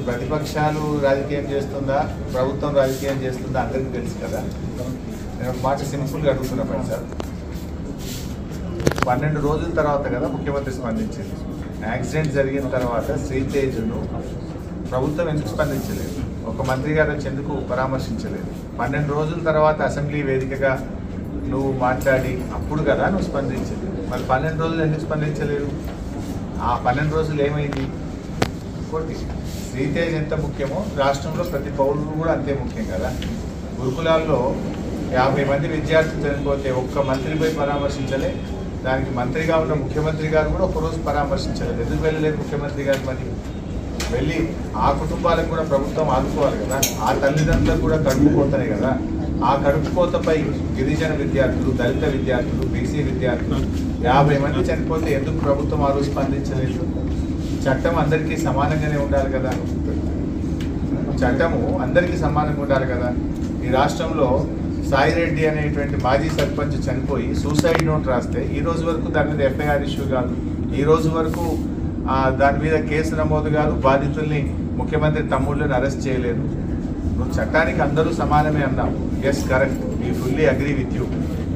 ప్రతిపక్షాలు రాజకీయం చేస్తుందా, ప్రభుత్వం రాజకీయం చేస్తుందా అందరికీ తెలుసు కదా. నేను ఒక మాట సింపుల్గా అడుగుతున్నా పని సార్. 12 రోజుల తర్వాత కదా ముఖ్యమంత్రి స్పందించింది. యాక్సిడెంట్ జరిగిన తర్వాత శ్రీతేజును ప్రభుత్వం ఎందుకు స్పందించలేదు? ఒక మంత్రి గారు వచ్చి ఎందుకు పరామర్శించలేదు? 12 రోజుల తర్వాత అసెంబ్లీ వేదికగా నువ్వు మాట్లాడి అప్పుడు కదా నువ్వు స్పందించింది. మరి 12 రోజులు ఎందుకు స్పందించలేదు? ఆ 12 రోజులు ఏమైంది? ఇంకోటి, శ్రీతేజ్ ఎంత ముఖ్యమో రాష్ట్రంలో ప్రతి పౌరుడు కూడా అంతే ముఖ్యం కదా. గురుకులాల్లో 50 మంది విద్యార్థులు చనిపోతే ఒక్క మంత్రిపై పరామర్శించలే. దానికి మంత్రిగా ఉన్న ముఖ్యమంత్రి గారు కూడా ఒకరోజు పరామర్శించలేదు. ఎందుకు వెళ్ళలేదు ముఖ్యమంత్రి గారు? మరి వెళ్ళి ఆ కుటుంబాలకు కూడా ప్రభుత్వం ఆదుకోవాలి కదా. ఆ తల్లిదండ్రులకు కూడా కడుపు కోతనే కదా. ఆ కడుపు కోతపై గిరిజన విద్యార్థులు, దళిత విద్యార్థులు, బీసీ విద్యార్థులు 50 మంది చనిపోతే ఎందుకు ప్రభుత్వం ఆ రోజు స్పందించలేదు? చట్టం అందరికీ సమానంగానే ఉండాలి కదా. చట్టము అందరికీ సమానంగా ఉండాలి కదా. ఈ రాష్ట్రంలో సాయిరెడ్డి అనేటువంటి మాజీ సర్పంచ్ చనిపోయి సూసైడ్ నోట్ రాస్తే ఈ రోజు వరకు దాని మీద ఎఫ్ఐఆర్ ఇష్యూ కాదు. ఈ రోజు వరకు దాని మీద కేసు నమోదు కాదు. బాధితుల్ని ముఖ్యమంత్రి తమ్ముళ్ళని అరెస్ట్ చేయలేదు. నువ్వు చట్టానికి అందరూ సమానమే అన్నావు. Yes, correct, we fully agree with you.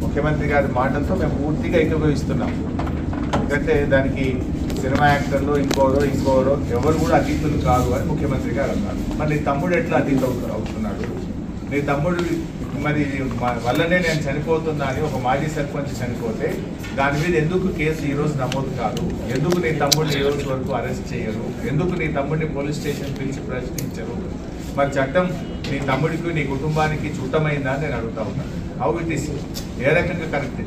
ముఖ్యమంత్రి గారి మాటలతో మేము పూర్తిగా ఏకీభవిస్తున్నాం. ఎందుకంటే దానికి సినిమా యాక్టర్లు ఇంకోరో ఎవరు కూడా అతీతులు కాదు అని ముఖ్యమంత్రి గారు అన్నారు. మరి నీ తమ్ముడు ఎట్లా అతీత అవుతున్నాడు? నీ తమ్ముడు మరి వల్లనే నేను చనిపోతున్నా అని ఒక మాజీ సర్పంచ్ చనిపోతే దాని మీద ఎందుకు కేసు ఈరోజు నమోదు కాదు? ఎందుకు నీ తమ్ముడిని ఈ రోజు వరకు అరెస్ట్ చేయరు? ఎందుకు నీ తమ్ముడిని పోలీస్ స్టేషన్ పిలిచి ప్రశ్నించరు? మరి చట్టం నీ తమ్ముడికి నీ కుటుంబానికి చుట్టమైందా అని నేను అడుగుతా ఉన్నాను. How it is? ఏ రకంగా కరెక్ట్?